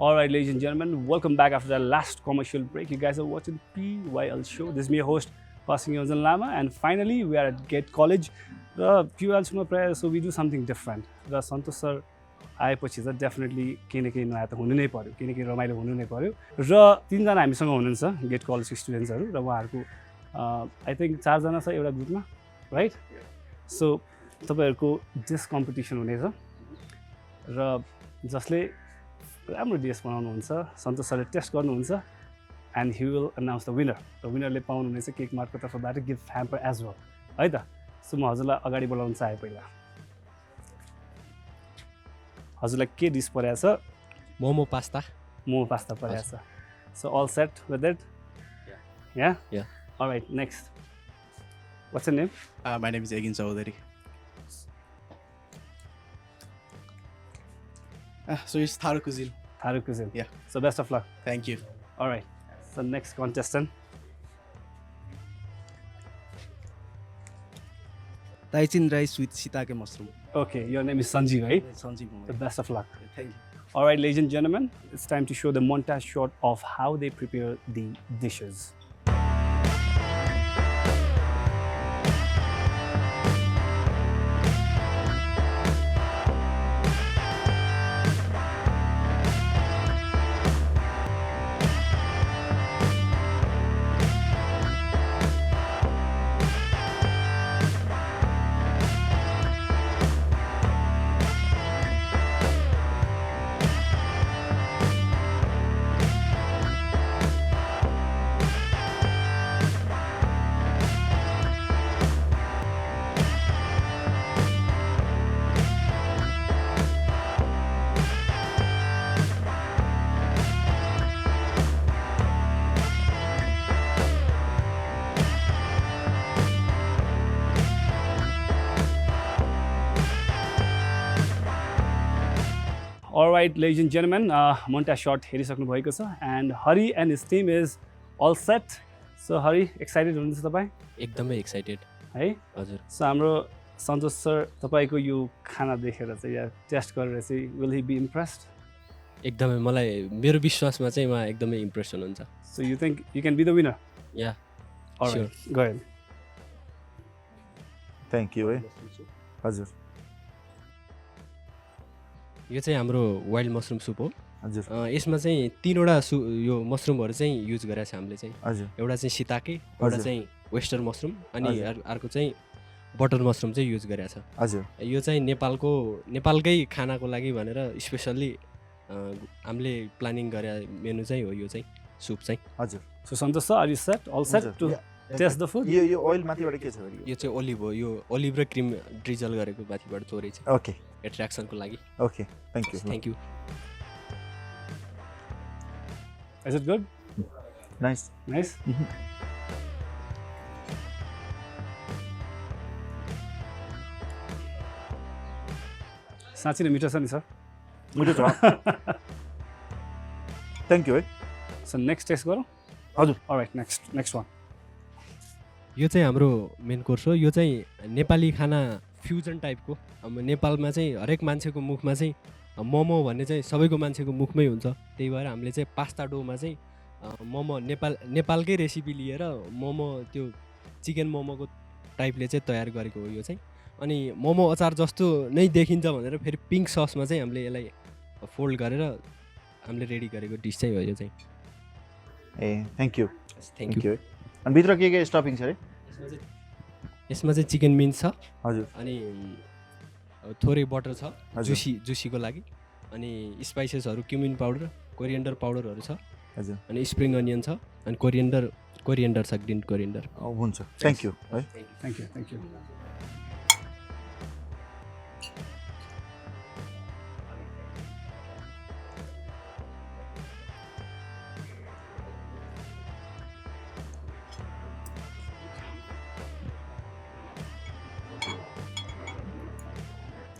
All right, ladies and gentlemen, welcome back after the last commercial break. You guys are watching PYL Show. This is me, your host, Pasing Yonzan Lama, and finally we are at Gate College. The PYL Show prayer, so we do something different. The Santosh sir आएपछि चाहिँ definitely केही न केही नयाँ त हुनु नै पर्यो, केही न केही रमाइलो हुनु नै पर्यो र तीनजना हामीसँग हुनुहुन्छ गेट कलेजको स्टुडेन्ट्सहरू र उहाँहरूको आई थिङ्क 4 जना छ एउटा ग्रुपमा, राइट? सो तपाईहरुको डिस कम्पिटिसन हुनेछ र जसले राम्रो डिस बनाउनुहुन्छ सन्तोष सरले टेस्ट गर्नुहुन्छ and he will announce the winner. र विनरले पाउनुहुनेछ केक मार्टको तर्फबाट गिफ्ट ह्याम्पर एज वेल, है त? सो म हजुरलाई अगाडि बोलाउन चाहे पहिला हजुरलाई के डिस परेको छ? मोमो पास्ता परेको छ. So all set with it? Yeah? Yeah. All right, next. What's your name? My name is Egin Chaudhary. So it's Tharu Cuisine. Tharu Cuisine. Yeah. So best of luck. Thank you. All right. So next contestant. Taichin rice with shiitake mushroom. Okay, your name is Sanjeev, right? Sanjeev. The best of luck. Thank you. All right, ladies and gentlemen, it's time to show the montage shot of how they prepare the dishes. All right, ladies and gentlemen, montage shot हेरिसक्नु भएको छ and Hari and his team is all set. So Hari, excited हुनुहुन्छ तपाई? एकदमै excited है? हजुर. So हाम्रो सन्तोष sir तपाईको यो खाना देखेर चाहिँ या टेस्ट गरेर चाहिँ will he be impressed? एकदमै मलाई मेरो विश्वासमा चाहिँ उहाँ एकदमै इम्प्रेस हुनुहुन्छ. So you think you can be the winner? Yeah All right, go ahead. Thank you. हजुर. यो चाहिँ हाम्रो वाइल्ड मसरुम सुप हो. हजुर. यसमा चाहिँ तीनवटा यो मसरुमहरू चाहिँ युज गरेको छ हामीले चाहिँ. हजुर. एउटा चाहिँ सीताके, एउटा चाहिँ वेस्टर्न मसरुम अनि अर्को चाहिँ बटर मसरुम चाहिँ युज गरेको छ. हजुर. यो चाहिँ नेपालकै खानाको लागि भनेर स्पेसल्ली हामीले प्लानिङ गरे मेनु चाहिँ हो यो चाहिँ सुप चाहिँ. हजुर. So Santosh sir, are you set? All set to test the food? यो ओइल माथिबाट के छ भने यो चाहिँ ओलिभ हो. यो ओलिभ र क्रिम ड्रिजल गरेको माथिबाट चोरे चाहिँ. ओके. एट्र्याक्सनको लागि. Okay. Thank you. Thank you. Is it good? Nice. Nice. साँच्चै नै मिठो छ नि सर. मिठो छ. Thank you. So next test गरौँ? हजुर. All right, next one. यो चाहिँ हाम्रो मेन कोर्स हो. यो चाहिँ नेपाली खाना फ्युजन टाइपको. अब नेपालमा चाहिँ हरेक मान्छेको मुखमा चाहिँ मोमो भन्ने चाहिँ सबैको मान्छेको मुखमै हुन्छ. त्यही भएर हामीले चाहिँ पास्ता डोमा चाहिँ मोमो नेपालकै रेसिपी लिएर मोमो त्यो चिकन मोमोको टाइपले चाहिँ तयार गरेको हो यो चाहिँ. अनि मोमो अचार जस्तो नै देखिन्छ भनेर फेरि पिङ्क ससमा चाहिँ हामीले यसलाई फोल्ड गरेर हामीले रेडी गरेको डिस चाहिँ हो यो चाहिँ. ए थ्यांक यू. Thank you. अनि भित्र के स्टफिङ छ रे? यसमा चाहिँ चिकन मिन्स छ. हजुर. अनि थोरै बटर छ जुसीको लागि. अनि स्पाइसेसहरू क्युमिन पाउडर, कोरिएन्डर पाउडरहरू छ. हजुर. अनि स्प्रिङ अनियन छ अनि कोरिएन्डर छ, ग्रिन कोरिएन्डर. हुन्छ. Thank you. है. Thank you.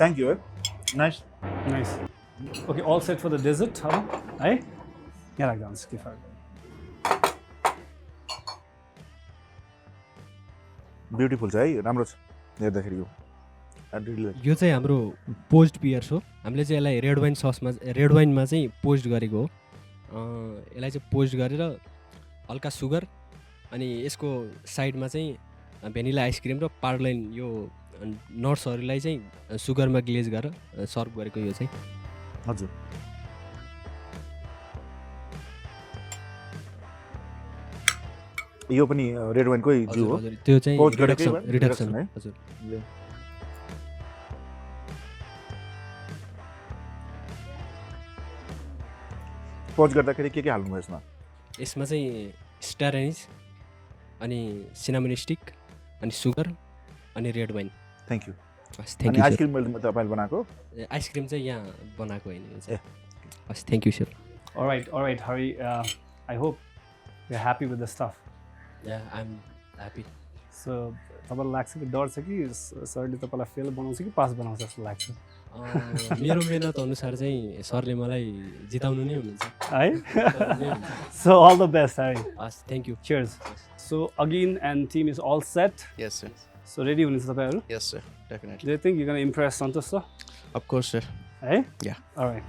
Thank you. Nice. Nice. Okay, all set for the dessert, huh? Hey? Yeah, like that. Skip out. Beautiful छ है, राम्रो छ हेर्दाखेरि यो. यो चाहिँ हाम्रो पोस्ट पियर्स हो। हामीले चाहिँ यसलाई रेड वाइनमा चाहिँ पोस्ट गरेको हो। यसलाई चाहिँ पोस्ट गरेर हल्का सुगर अनि यसको साइडमा चाहिँ भेनिला आइसक्रिम र पार्लाइन यो नट्सहरूलाई चाहिँ सुगरमा ग्लेज गरेर सर्भ गरेको यो चाहिँ। हजुर यो पनि रेड वाइनकै जु हो। हजुर त्यो चाहिँ पोस्ट गरेकै रिडक्सन है? हजुर। पोस्ट गर्दाखेरि के हाल्नुभयो यसमा? यसमा चाहिँ स्टार एनिज अनि सिनामन स्टिक अनि सुगर अनि रेड वाइन। Thank you. हस् अनि थ्याङ्क यू सर। आइसक्रिम तपाईँले बनाएको? आइसक्रिम चाहिँ यहाँ बनाएको होइन यो चाहिँ। हस् thank you sir. All right, Hari. I hope you're happy with the stuff. Yeah, I'm happy. So, तपाईँलाई लाग्छ कि डर छ कि सरले तपाईँलाई फेल बनाउँछ कि पास बनाउँछ जस्तो लाग्छ मेरो मेहनत अनुसार चाहिँ सरले मलाई जिताउनु नै हुनुहुन्छ है? So all the best, Hari. हस् thank you. Cheers. So again, and team is all set. Yes, sir. So ready हुनुहुन्छ तपाईँहरू? Yes, sir. Definitely. Do you think you're gonna impress Santosh sir? Of course, sir. Hey? Yeah. All right.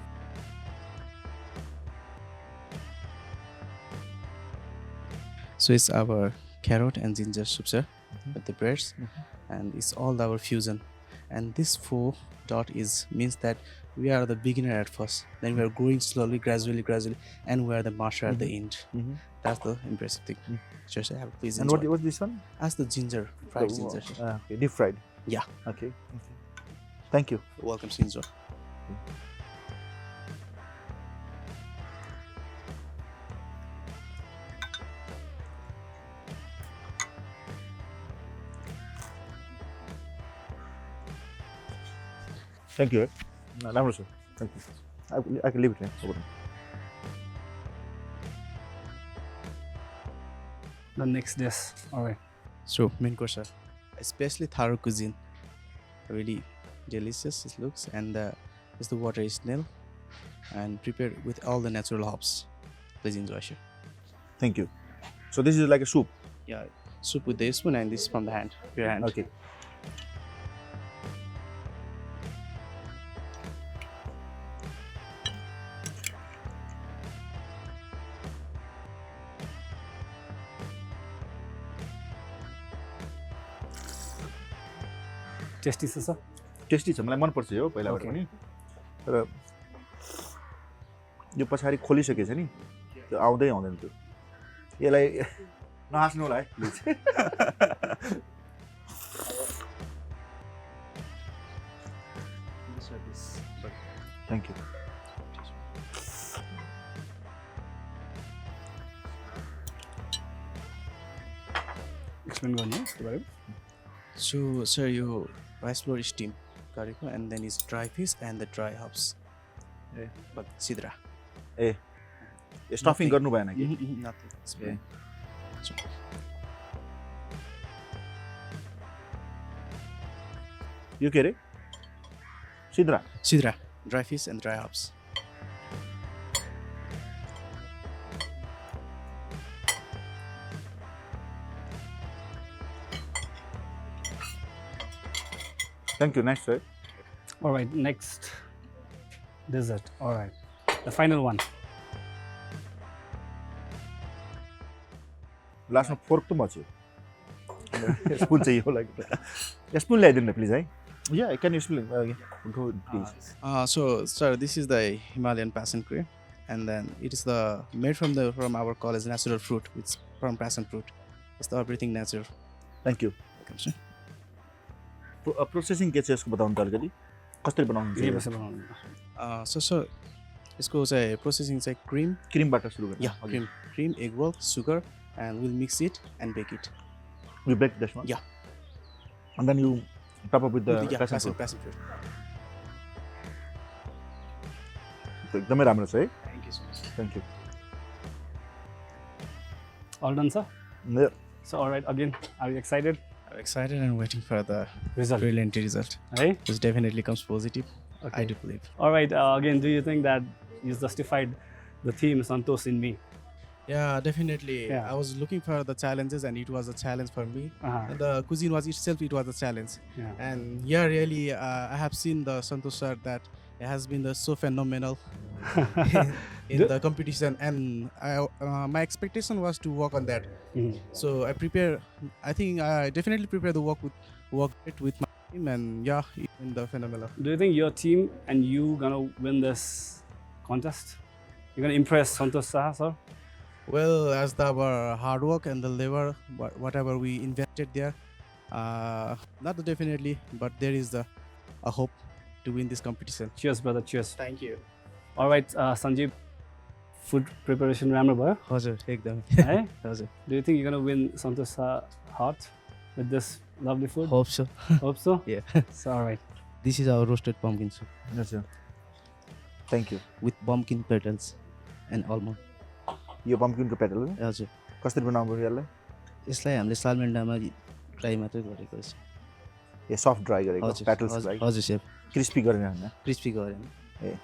So it's our carrot and ginger soup, sir, with the breads, and it's all our fusion. And this 4 dot means that we are the beginner at first, then we are growing slowly, gradually, and we are the master at the end. That's the impressive thing. Sure, sir. Please And enjoy. what's this one? That's the ginger, fried ginger. Okay, deep fried. Yeah. Okay. Thank you. Welcome, Shinzo. Thank you. राम्रो छ. Thank you. I can leave it here. The next dish. All right. So, main course, sir. Especially Tharo cuisine. Really delicious it looks, and the water is nil and prepared with all the natural herbs. Please enjoy, sir. Thank you. So this is like a soup. Yeah, soup with the spoon and this from the hand, your hand. Okay. Tasty sir. Tasty छ, मलाई मन पर्छ यो पहिलाबाट पनि, तर यो पछाडि खोलिसकेछ नि, त्यो आउँदै आउँदैन त्यो, यसलाई नहाँस्नु होला है प्लिज। Thank you. Explain गर्नु यसको बारेमा। So, sir, you rice flour steam गरेको, and then is dry fish and the dry herbs. But sidra. ए स्टफिङ गर्नु भएन कि? Nothing. ए So, यो के अरे? Sidra. sidra, dry fish and dry herbs. Thank you. Nice, sir. All right, next dessert. All right, the final one. लास्टमा fork त मच्यो, spoon चाहिए होला कि स्पुन ल्याइदिनु न प्लिज है। या can you spoon go please. So, sir, this is the Himalayan passion cream, and then it is made from our college natural fruit. It's from passion fruit. It's everything natural. Thank you. Welcome, sir. Processing के छ यसको बताउनु त अलिकति, कसरी बनाउनु के हुन्छ? कसरी बनाउनु? So, sir, यसको चाहिँ प्रोसेसिङ चाहिँ क्रिम, क्रिमबाट सुरु गर्नु। yeah, cream, egg yolk, sugar, and we'll mix it and bake it. You bake this one? Yeah. And then you top up with the Yeah, passion fruit. passion fruit. एकदमै राम्रो छ है। Thank you so much. Thank you. All done, sir? Yeah. So, all right, again, are you excited? I'm excited and waiting for the Result. brilliant result. Hey? This definitely comes positive. Okay. I do believe. All right, again, do you think that you justified the theme Santosh in me? Yeah, definitely. Yeah. I was looking for the challenges, and it was a challenge for me. Uh-huh. And the cuisine was itself, it was a challenge. Yeah. And yeah, really, I have seen the Santosh sir that it has been so phenomenal in the competition, and my expectation was to work on that. Mhm. So I prepare. I think I definitely prepare the work it with my team, and yeah, in the phenomenal. Do you think your team and you gonna win this contest? You're gonna impress Santosh Saha, sir? Well, as our hard work and the labor, whatever we invested there, not definitely, but there is a hope to win this competition. Cheers, brother. Cheers. Thank you. All right, Sanjeev, food preparation राम्रो भयो हजुर एकदम है? हजुर Do you think you're gonna win Santosh Saha heart with this lovely food? hope so. Hope so. Yeah. So, all right. This is our roasted pumpkin soup हजुर thank you with pumpkin petals and almond. यो पम्पकिनको petal हो हजुर कसरी बनाउनु पर्यो यसलाई यसलाई हामीले सालमेन्डामा ट्राई मात्रै गरेको छ ए सफ्ट ड्राई गरेको हजुर पेटल्स ड्राई हजुर सेफ क्रिस्पी गरेर हैन क्रिस्पी गरेन ए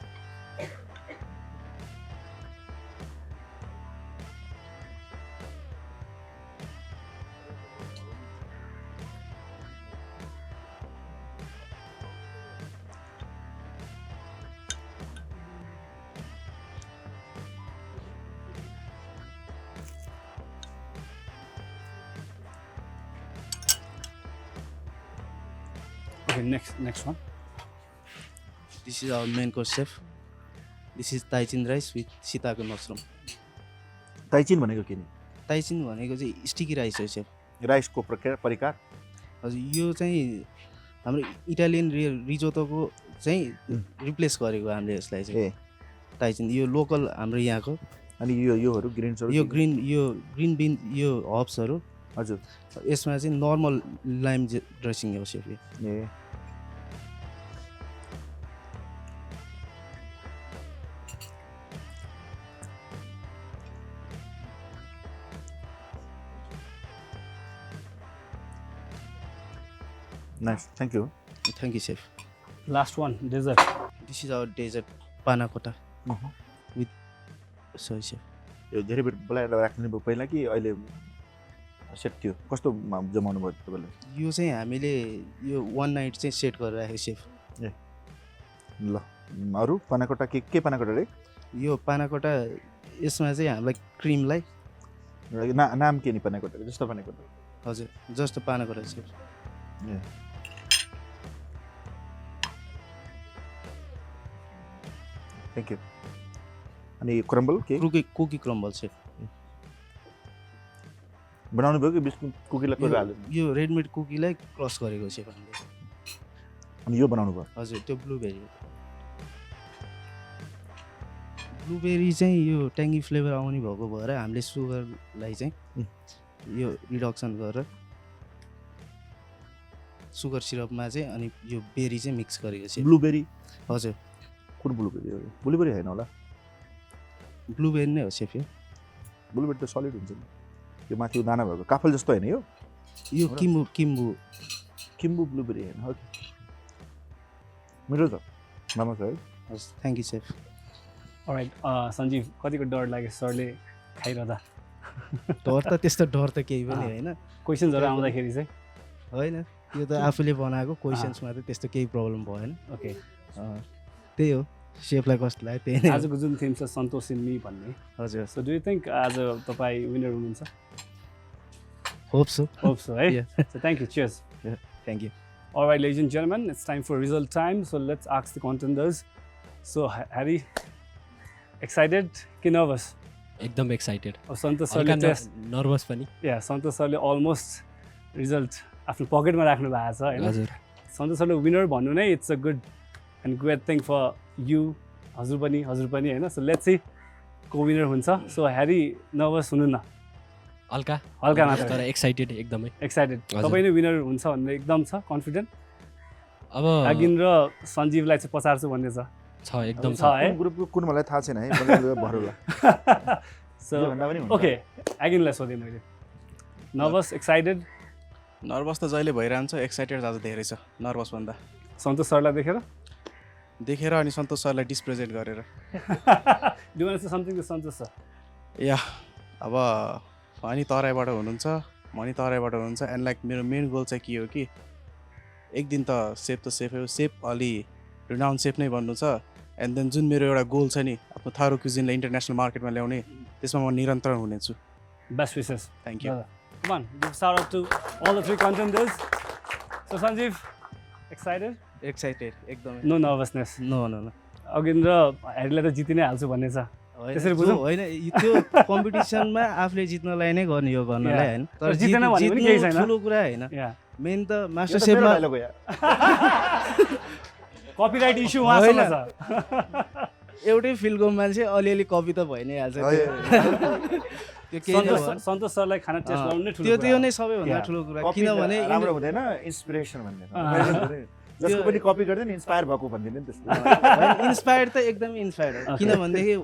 Okay, next one. This is our main course chef. This is taichin rice with sitako mushroom. ताइचिन भनेको के नि ताइचिन भनेको चाहिँ स्टिकी राइस हो सेफ राइसको परिकार हजुर यो चाहिँ हाम्रो इटालियन रिजोतोको चाहिँ रिप्लेस गरेको हामीले यसलाई चाहिँ ए ताइचिन यो लोकल हाम्रो यहाँको अनि योहरू ग्रिन्सहरू यो ग्रिन बिन यो हब्सहरू हजुर यसमा चाहिँ नर्मल लाइम ड्रेसिङ हो सेफ यो a nice thank you thank you chef Last one, dessert. This is our dessert panna cotta with soy chef यो धेरै बेर बोलाएर राख्नु भयो पहिला कि अहिले सेट थियो कस्तो जमाउनु भयो तपाईँले यो चाहिँ हामीले यो वान नाइट चाहिँ सेट गरेर राखेको सेफ ल अरू पानाकोटा के पानाकोटा रे यो पानाकोटा यसमा चाहिँ हामीलाई क्रिमलाई नाम के नि पानाकोटा जस्तो पानाकोटा हजुर जस्तो पानाकोटा सेफ ए थ्याङ्क यू अनि क्रम्बल के कुकी क्रम्बल सेफ बनाउनु भयो कि बिस्कुट कुकीलाई कोही हाल्नु यो रेडमेड कुकीलाई क्रस गरेको सेफ हामीले अनि यो बनाउनु भयो हजुर त्यो ब्लुबेरी चाहिँ यो ट्याङ्गी फ्लेभर आउने भएको भएर हामीले सुगरलाई चाहिँ यो रिडक्सन गरेर सुगर सिरपमा चाहिँ अनि यो बेरी चाहिँ मिक्स गरेको छ ब्लुबेरी हजुर कुन ब्लुबेरी हो ब्लुबेरी होइन होला ब्लुबेरी नै हो सेफ यो ब्लुबेरी त सलिड हुन्छ नि यो माथि दाना भएको काफल जस्तो होइन यो किम्बु ब्लुबेरी होइन ओके मिठो छ राम्रो छ है हस् thank you safe Alright, Sanjeev कतिको डर लाग्यो सरले खाइरहँदा डर त त्यस्तो डर त केही पनि होइन क्वेसन्सहरू आउँदाखेरि चाहिँ होइन यो त आफूले बनाएको क्वेसन्समा त त्यस्तो केही प्रब्लम भएन ओके त्यही हो सेफलाई कस्तो लाग्यो त्यही नै आजको जुन थिम छ सन्तोष इन मी भन्ने हजुर सो डु यु थिङ्क आज तपाईँ विनर हुनुहुन्छ होप सो है Yeah. So thank you cheers thank you Alright, ladies and gentlemen, it's time for result time. So let's ask the contenders. So Harry, excited कि nervous? एकदम excited अब सन्तोष सरले test nervous पनि या सन्तोष सरले almost result आफ्नो पकेटमा राख्नु भएको छ होइन हजुर सन्तोष सरले विनर भन्नु नै it's a good and great thing for you हजुर पनि होइन सो लेट्स सी को विनर हुन्छ सो ह्यारी नर्भस हुनु न हल्का हल्का मात्र तर एक्साइटेड एकदमै एक्साइटेड हजुर। तपाईँ नै विनर हुन्छ भन्ने एकदम छ कन्फिडेन्ट अब आगिन र सञ्जीवलाई चाहिँ पचार्छु भन्ने छ एकदम छ छ है ग्रुपको कुन मलाई थाहा छैन है मलाई भरौला सो योभन्दा पनि हुन्छ। ओके आगिनलाई सोधेँ मैले नर्भस एक्साइटेड नर्भस त जहिले भइरहन्छ एक्साइटेड आज धेरै छ नर्भस भन्दा सन्तोष सरलाई देखेर देखेर अनि सन्तोष सरलाई डिस्प्रेजेन्ट गरेर do want to say something to Santosh sir या अब अनि तराईबाट हुनुहुन्छ म नि तराईबाट हुनुहुन्छ एन्ड लाइक मेरो मेन गोल चाहिँ के हो कि एक दिन त सेफै हो सेफ अलि रिनाउन सेफ नै बन्नु छ एन्ड देन जुन मेरो एउटा गोल छ नि आफ्नो थारो क्युजिनलाई इन्टरनेसनल मार्केटमा ल्याउने त्यसमा म निरन्तर हुनेछु Best wishes. Thank you Come on, give shout out to all the 3 contenders. So Sanjeev, excited? Excited एकदमै No nervousness. No no no Aghindra हेरीलाई त जिति नै हाल्छु भन्ने छ त्यसरी बुझौँ? होइन त्यो कम्पिटिसनमा आफूले जित्नलाई नै गर्ने यो गर्नलाई होइन तर जितेन भने पनि केही छैन। ठुलो कुरा होइन Yeah. मेन त मास्टर यो त मेरो सेफमा डायलग हो यार कपिराइट इस्यु उहाँसँग छ एउटै फिल्डको मान्छे अलिअलि कपी त भइ नै हाल्छ त्यो केही नै भयो। सन्तोष सरलाई खाना टेस्ट गराउनु नै ठुलो त्यो कुरा त्यो हो। नै सबैभन्दा Yeah. ठुलो कुरा Copy किनभने राम्रो हुँदैन इन्सपिरेसन भन्ने जसको त्यो- पनि कपी गर्दैन नि इन्सपायर भएको भनिदिनु नि त्यस्तो इन्सपायर्ड त एकदमै इन्सपायर्ड हो Okay. किनभनेदेखि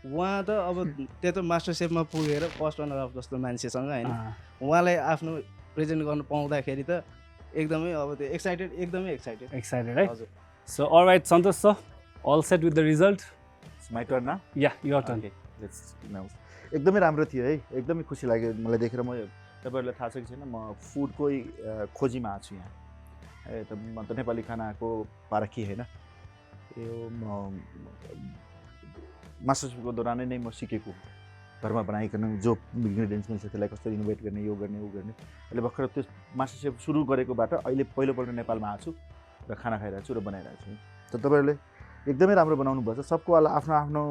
उहाँ त अब त्यो त मास्टर सेफमा पुगेर फर्स्ट रनर अफ जस्तो मान्छेसँग होइन उहाँलाई आफ्नो प्रेजेन्ट गर्नु पाउँदाखेरि त एकदमै अब त्यो एकदमै एक्साइटेड एक्साइटेड है हजुर so alright Santosh sir all set with the result my turn ना या योर टर्न एकदमै राम्रो थियो है एकदमै खुसी लाग्यो मलाई देखेर म तपाईँहरूलाई थाहा छ कि छैन म फुडकै खोजीमा आएको छु यहाँ त म त नेपाली खानाको पारखी होइन यो मास्टरसेफको दौरानै नै म सिकेको घरमा बनाइकन जो इन्ग्रिडियन्ट्स मिल्छ त्यसलाई कसरी इनोभेट गर्ने यो गर्ने ऊ गर्ने अहिले भर्खर त्यो मास्टरसेफ सुरु गरेकोबाट अहिले पहिलोपल्ट नेपालमा आएको छु र खाना खाइरहेको छु र बनाइरहेको छु त तपाईँहरूले एकदमै राम्रो बनाउनु भएछ सबको आफ्नो आफ्नो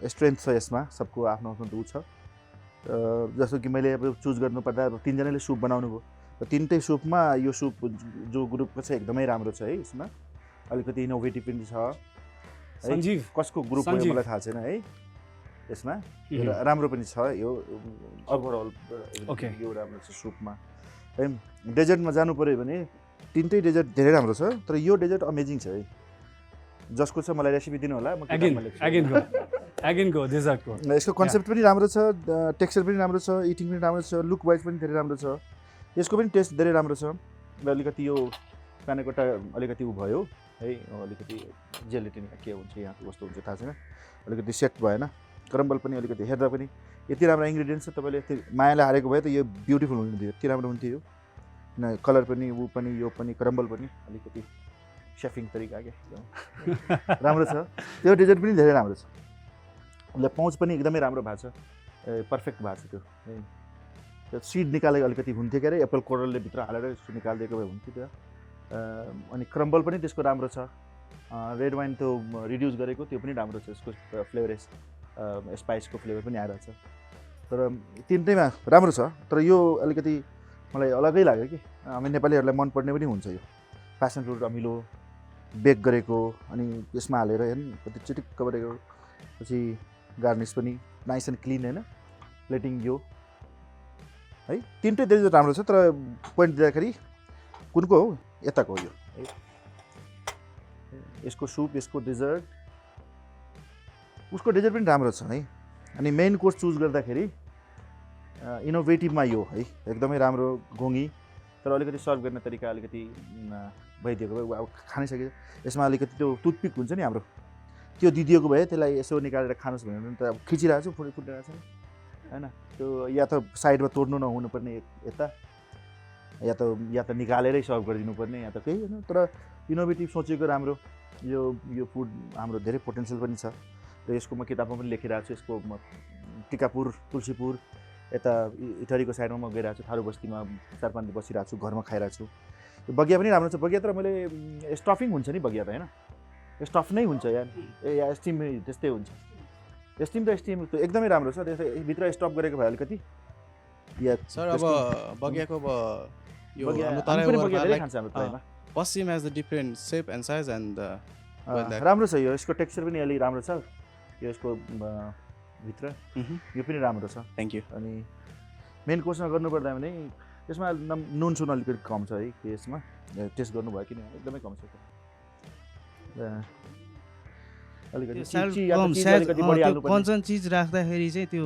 स्ट्रेन्थ छ यसमा सबको आफ्नो आफ्नो ऊ छ जस्तो कि मैले अब चुज गर्नुपर्दा अब 3 जनाले सुप बनाउनु भयो र 3टै सुपमा यो सुप जो ग्रुपको छ एकदमै राम्रो छ है यसमा अलिकति इनोभेटिभ पनि छ सञ्जीव कसको ग्रुप हो मलाई थाहा छैन है यसमा राम्रो पनि छ यो ओभरअल Okay. यो राम्रो छ सुपमा है डेजर्टमा जानु पऱ्यो भने 3टै डेजर्ट धेरै राम्रो छ तर यो डेजर्ट अमेजिङ छ है जसको छ मलाई रेसिपी दिनु होला म अगेन गो डेजर्टको यसको कन्सेप्ट पनि राम्रो छ टेक्सचर पनि राम्रो छ इटिङ पनि राम्रो छ लुक वाइज पनि धेरै राम्रो छ यसको पनि टेस्ट धेरै राम्रो छ र अलिकति यो कानेकोटा अलिकति ऊ भयो है अलिकति जेलेटिन के हुन्छ यहाँको कस्तो हुन्छ थाहा छैन अलिकति सेट भएन क्रम्बल पनि अलिकति हेर्दा पनि यति राम्रो इन्ग्रिडियन्ट्स छ तपाईँले यति मायाले हालेको भए त यो ब्युटिफुल हुन्थ्यो यति राम्रो हुन्थ्यो यो कलर पनि ऊ पनि यो पनि क्रम्बल पनि अलिकति सेफिङ तरिका के राम्रो छ त्यो डेजर्ट पनि धेरै राम्रो छ उसलाई पहुँच पनि एकदमै राम्रो भएको छ पर्फेक्ट भएको छ त्यो सिड निकालेको अलिकति हुन्थ्यो के अरे एप्पल कोरलले भित्र हालेर निकालिदिएको भए हुन्थ्यो त्यो अनि क्रम्बल पनि त्यसको राम्रो छ रेड वाइन त्यो रिड्युस गरेको त्यो पनि राम्रो छ यसको फ्लेभर स्पाइसको फ्लेभर पनि आइरहेको छ तर 3टैमा राम्रो छ तर यो अलिकति मलाई अलगै लाग्यो कि हामी नेपालीहरूलाई मनपर्ने पनि हुन्छ यो प्यासन फ्रुट अमिलो बेक गरेको अनि यसमा हालेर हेर्नु कति चिटिक्क गरेको पछि गार्निस पनि नाइस एन्ड क्लिन होइन प्लेटिङ यो है 3टै धेरै राम्रो छ तर पोइन्ट दिँदाखेरि कुनको हो यताको हो यो है यसको सुप यसको डेजर्ट उसको डेजर्ट पनि राम्रो छ है अनि मेन कोर्स चुज गर्दाखेरि इनोभेटिभमा यो है एकदमै राम्रो घोङ्गी तर अलिकति सर्भ गर्ने तरिका अलिकति भइदिएको भए अब खानिसके यसमा अलिकति त्यो टुथपिक हुन्छ नि हाम्रो त्यो दिदिएको भए त्यसलाई यसो निकालेर खानुहोस् भनेर त अब खिचिरहेको छु फुटिरहेको छ होइन त्यो या त साइडमा तोड्नु नहुनुपर्ने यता या त निकालेरै सर्भ गरिदिनु पर्ने या त केही होइन तर इनोभेटिभ सोचेको राम्रो यो फुड हाम्रो धेरै पोटेन्सियल पनि छ र यसको म किताबमा पनि लेखिरहेको छु यसको म टिकापुर तुलसीपुर यता इटरीको साइडमा म गइरहेको छु थारू बस्तीमा 4-5 दिन बसिरहेको छु घरमा खाइरहेको छु यो बगिया पनि राम्रो छ बगिया तर मैले स्टफिङ हुन्छ नि बगिया त होइन स्टफ नै हुन्छ या स्टिम त्यस्तै हुन्छ स्टिम त स्टिम एकदमै राम्रो छ भित्र स्टफ गरेको भए अलिकति या सर अब बगियाको अब यो हाम्रो तराईमा पश्चिम as the different shape and size and राम्रो छ यो यसको टेक्सचर पनि अलि राम्रो छ यो यसको भित्र यो पनि राम्रो छ थ्याङ्क यू अनि मेन कोर्समा गर्नुपर्दा भने यसमा नुन सुन अलिकति कम छ है यसमा टेस्ट गर्नुभयो किन एकदमै कम छ कञ्चन चिज राख्दाखेरि चाहिँ त्यो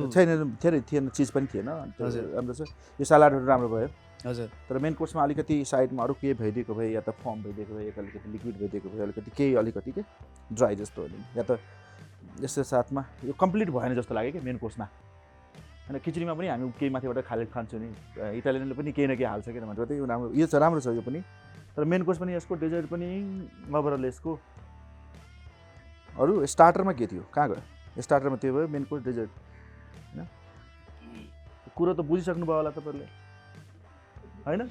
थिएन चिज पनि थिएन राम्रो छ यो सलाडहरू राम्रो भयो हजुर तर मेन कोर्समा अलिकति साइडमा अरू केही भइदिएको भए या त फर्म भइदिएको भए या त अलिकति लिक्विड भइदिएको भए अलिकति केही अलिकति के ड्राई जस्तो या त यसको साथमा यो कम्प्लिट भएन जस्तो लाग्यो कि मेन कोर्समा होइन खिचडीमा पनि हामी केही माथिबाट खान्छौँ नि इटालियनले पनि केही न केही हाल्छ किन भनेर त्यही राम्रो यो चाहिँ राम्रो छ यो पनि तर मेन कोर्स पनि यसको डेजर्ट पनि ओभरअल यसको अरू स्टार्टरमा के थियो कहाँ गयो स्टार्टरमा त्यो भयो मेन कोर्स डेजर्ट होइन कुरो त बुझिसक्नु भयो होला तपाईँहरूले होइन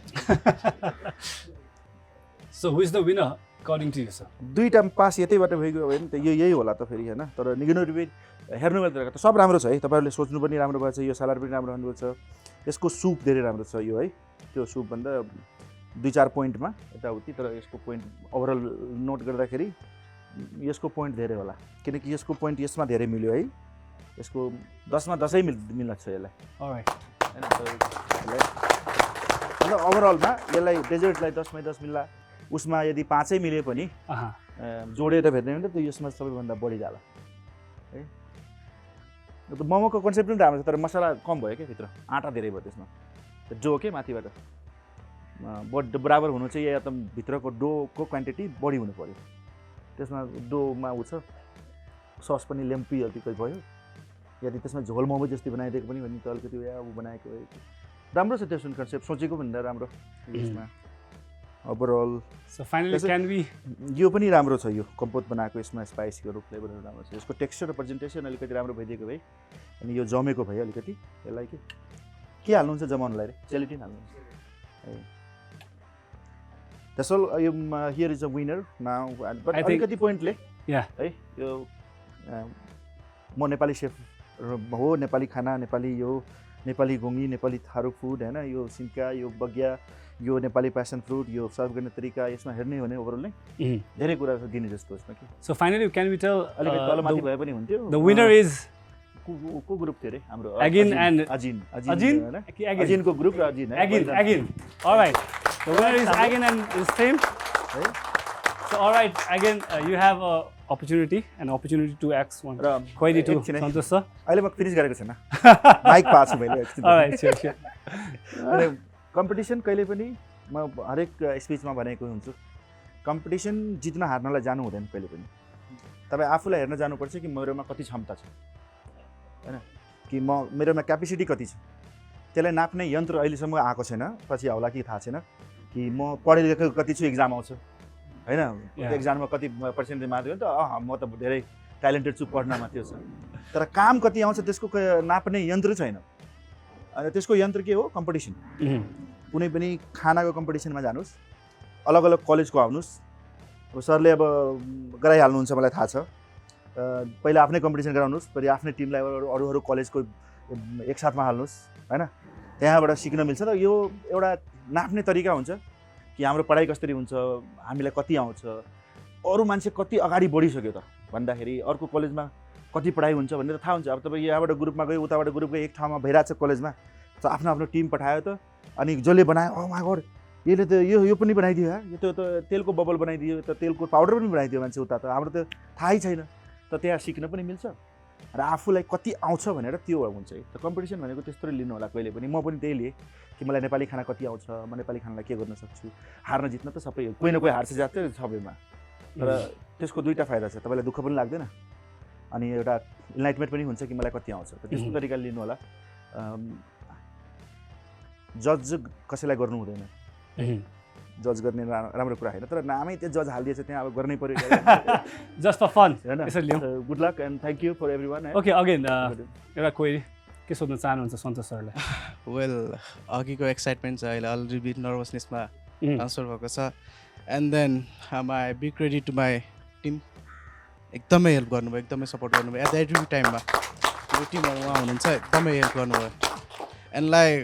So who is the winner according to you, sir? दुईवटा पास यतैबाट भइगयो भने त यही होला त फेरि होइन तर निगेटिभ हेर्नु भने त सब राम्रो छ है तपाईँहरूले सोच्नु पनि राम्रो भएको छ यो सलाड पनि राम्रो खानुभएको छ यसको सुप धेरै राम्रो छ यो है त्यो सुपभन्दा 2-4 पोइन्टमा यताउति तर यसको पोइन्ट ओभरअल नोट गर्दाखेरि यसको पोइन्ट धेरै होला किनकि यसको पोइन्ट यसमा धेरै मिल्यो है यसको 10 मा 10 मिल्न छ यसलाई Alright. मतलब ओभरअलमा यसलाई डेजर्टलाई 10 मा 10 मिल्ला उसमा यदि 5 मिले पनि जोडेर भेट्ने हो भने त यसमा सबैभन्दा बढी जाला है त्यो मोमोको कन्सेप्ट पनि राम्रो छ तर मसला कम भयो क्या भित्र आटा धेरै भयो त्यसमा त्यो डो के माथिबाट बराबर हुनु चाहिँ या त भित्रको डोको क्वान्टिटी बढी हुनु पर्यो त्यसमा डोमा उ छ सस पनि लेम्पी अलिकति भयो यदि त्यसमा झोल मोमो जस्तै बनाइदिएको पनि भने त अलिकति ऊ बनाएको राम्रो छ त्यसको कन्सेप्ट सोचेको भन्दा राम्रो यसमा overall So finally, can we? यो पनि राम्रो छ यो कम्पोज बनाएको यसमा स्पाइसीहरू फ्लेभरहरू राम्रो छ यसको टेक्सचर र प्रेजेन्टेसन अलिकति राम्रो भइदिएको भए अनि यो जमेको भए अलिकति यसलाई के हाल्नुहुन्छ जमाउनलाई रे जेलेटिन हाल्नुहुन्छ है That's all. Here is a winner now. But I think अलिकति पोइन्टले yeah. है यो म नेपाली सेफ हो नेपाली खाना नेपाली यो नेपाली घुङ्गी नेपाली थारू फुड हैन यो सिन्का यो बगिया यो नेपाली प्यासन फ्रुट यो सर्भ गर्ने तरिका यसमा हेर्ने हो भने ओभरअल नै धेरै कुरा दिने जस्तो यसमा कि So finally, can we tell अलिकति तलमाथि भए पनि हुन्थ्यो the winner is को ग्रुप थियो रे हाम्रो Agin and Ajin Agin? Ajin को ग्रुप र Ajin है Agin. All right. The winner is Agin and his team. So all right, Agin, you have an opportunity to ask one र query to एकछिन है। Santosh sir. अहिले म finish गरेको छैन माइक पास छु मैले एकछिन All right, sure. कम्पिटिसन कहिले पनि म हरेक स्पिचमा भनेको हुन्छु कम्पिटिसन जित्न हार्नलाई जानु हुँदैन कहिले पनि तपाईँ आफूलाई हेर्न जानुपर्छ कि मेरोमा कति क्षमता छ हैन कि मेरोमा क्यापेसिटी कति छ त्यसलाई नाप्ने यन्त्र अहिलेसम्म आएको छैन पछि आउला कि थाहा छैन कि म पढे लेखेको कति छु एक्जाम आउँछ हैन एक्जाममा कति पर्सेन्टेज मार्क्स हो त म त धेरै ट्यालेन्टेड छु पढ्नमा त्यो छ तर काम कति आउँछ त्यसको नाप्ने यन्त्र छैन अनि त्यसको यन्त्र के हो कम्पिटिसन कुनै पनि खानाको कम्पिटिसनमा जानुहोस् अलग अलग कलेजको आउनुहोस् अब सरले अब गराइहाल्नुहुन्छ मलाई थाहा छ पहिला आफ्नै कम्पिटिसन गराउनुहोस् फेरि आफ्नै टिमलाई अरू कलेजको एकसाथमा हाल्नुहोस् हैन त्यहाँबाट सिक्न मिल्छ र यो एउटा नाप्ने तरिका हुन्छ कि हाम्रो पढाइ कसरी हुन्छ हामीलाई कति आउँछ अरू मान्छे कति अगाडि बढिसक्यो त भन्दाखेरि अर्को कलेजमा कति पढाइ हुन्छ भनेर थाहा हुन्छ अब तपाईँ यहाँबाट ग्रुपमा गयो उताबाट ग्रुप गयो एक ठाउँमा भइरहेको छ कलेजमा त आफ्नो आफ्नो टिम पठायो त अनि जसले बनायो ओ माय गॉड यसले त यो पनि बनाइदियो यो त तेलको बबल बनाइदियो त तेलको पाउडर पनि बनाइदियो मान्छे उता त हाम्रो त थाहै छैन त त्यहाँ सिक्न पनि मिल्छ र आफूलाई कति आउँछ भनेर त्यो हुन्छ त कम्पिटिसन भनेको त्यस्तो लिनु होला कहिले पनि म पनि त्यही लिएँ कि मलाई नेपाली खाना कति आउँछ म नेपाली खानालाई के गर्न सक्छु हार्न जित्न त सबै कोही न कोही हार्छ जात्रै सबैमा तर त्यसको दुईटा फाइदा छ तपाईँलाई दुःख पनि लाग्दैन अनि एउटा इन्लाइटमेन्ट पनि हुन्छ कि मलाई कति आउँछ त त्यस्तो तरिकाले लिनु होला जज कसैलाई गर्नु हुँदैन जज गर्ने राम्रो कुरा हैन तर नामै त्यो जज हालिदिएछ त्यहाँ अब गर्नै पर्यो Just for fun. हैन यसरी लियौँ। Good luck and thank you for everyone Okay, again, एउटा क्वेरी के सोध्न चाहनुहुन्छ सन्तोष सरलाई? वेल अघिको एक्साइटमेन्ट छ अहिले अलरेडी बिट नर्भसनेसमा ट्रान्सफर भएको छ and then my big credit to my team एकदमै हेल्प गर्नुभयो एकदमै सपोर्ट गर्नुभयो एट द एभ्री टाइममा मेरो टिमहरू उहाँ हुनुहुन्छ एकदमै हेल्प गर्नुभयो एन्ड लाइक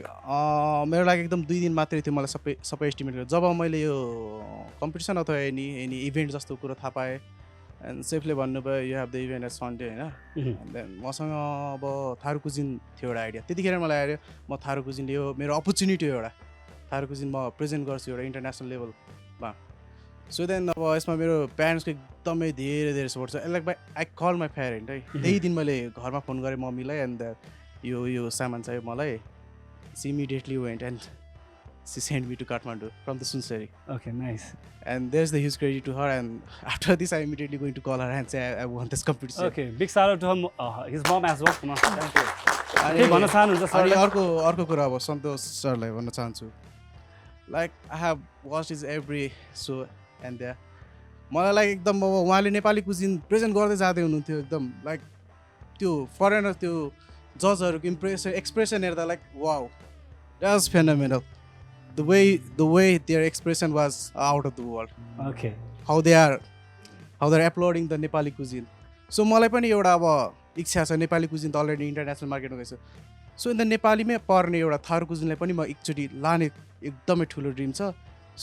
मेरो लागि एकदम 2 दिन मात्रै थियो मलाई सबै एस्टिमेट गरेर जब मैले यो कम्पिटिसन अथवा एनी इभेन्ट जस्तो कुरो थाहा पाएँ एन्ड सेफले भन्नुभयो you have the event at Sunday होइन एन्ड देन मसँग अब थारू कुजिन थियो एउटा आइडिया त्यतिखेर मलाई आयो म थारू कुजिन यो मेरो अपर्च्युनिटी हो एउटा थारू कुजिन म प्रेजेन्ट गर्छु एउटा इन्टरनेसनल लेभलमा सो देन अब यसमा मेरो प्यारेन्ट्सको एकदमै धेरै सपोर्ट छ like I call my parent है त्यही दिन मैले घरमा फोन गरेँ मम्मीलाई एन्ड यो सामान चाहियो मलाई she immediately went and she send me to Kathmandu from the Sunsari Okay, nice. and there's the huge credit to her and after this I'm immediately going to call her and say I want this competition. Okay, big shout out to his mom as well. Come on. Thank you. के भन्न चाहनुहुन्छ अनि सरले? अर्को कुरा अब सन्तोष सरलाई भन्न चाहन्छु like I have watch is every so and द्या मलाई लाइक एकदम अब उहाँले नेपाली कुजिन प्रेजेन्ट गर्दै जाँदै हुनुहुन्थ्यो एकदम लाइक त्यो फरेनर त्यो जजहरूको एक्सप्रेसन हेर्दा like wow that was phenomenal the way their expression was out of the world okay how they are applauding the Nepali cuisine so मलाई पनि एउटा अब इच्छा छ नेपाली कुजिन त अलरेडी इन्टरनेसनल मार्केटमा गएछ सो इन द नेपालीमै पर्ने एउटा थारू कुजिनलाई पनि म एकचोटि लाने एकदमै ठुलो ड्रिम छ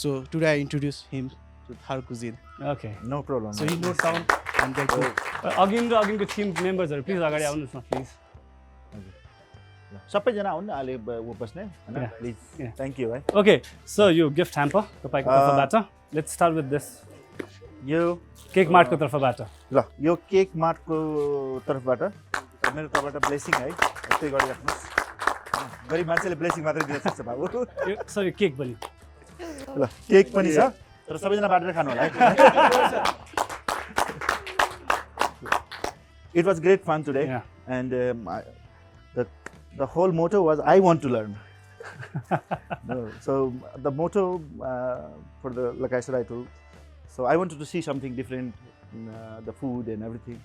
so today I introduce him to Tharu cousin okay no problem so he note down and then go अघिको टिम मेम्बर्सहरू प्लिज अगाडि आउनुहोस् न प्लिज सबैजना आउनु न अहिले ऊ बस्ने होइन Yeah. Please Yeah. Thank you है ओके सो यो गिफ्ट ह्याम्पर तपाईँको तर्फबाट लेट्स स्टार्ट विथ दिस यो केक मार्टको तर्फबाट ल यो केक मार्टको तर्फबाट मेरो तर्फबाट ब्लेसिङ है यस्तै गरिराख्नुहोस् गरिब मान्छेले ब्लेसिङ मात्रै दिन सक्छ बाबु यो सरी केक पनि ल केक पनि छ तर सबैजना बाटेर खानु होला है it was great fun today Yeah. And the whole motto was I want to learn. No, so the motto for the, like I said, I told, so I wanted to see something different, the food and everything.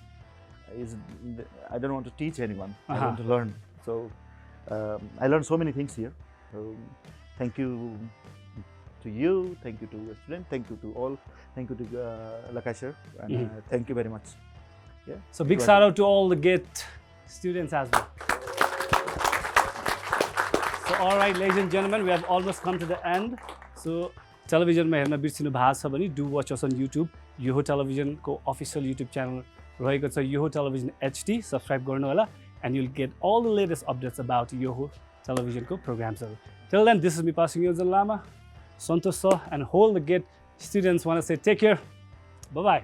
I don't want to teach anyone. I want to learn. So I learned so many things here. So thank you to you, thank you to a student, thank you to all, thank you to Lakai sir, and thank you very much. Yeah. So big shout out to all the GATE students as well. So all right, ladies and gentlemen, we have almost come to the end. So television ma herna birsinu bhako cha bhani do watch us on YouTube. Yoho television ko official YouTube channel raheko cha Yoho Television HD. Subscribe garnu hola and you'll get all the latest updates about Yoho Television ko programs. Till then, this is me passing you Lama, Santosh sir, and whole the GATE students want to say take care. Bye bye.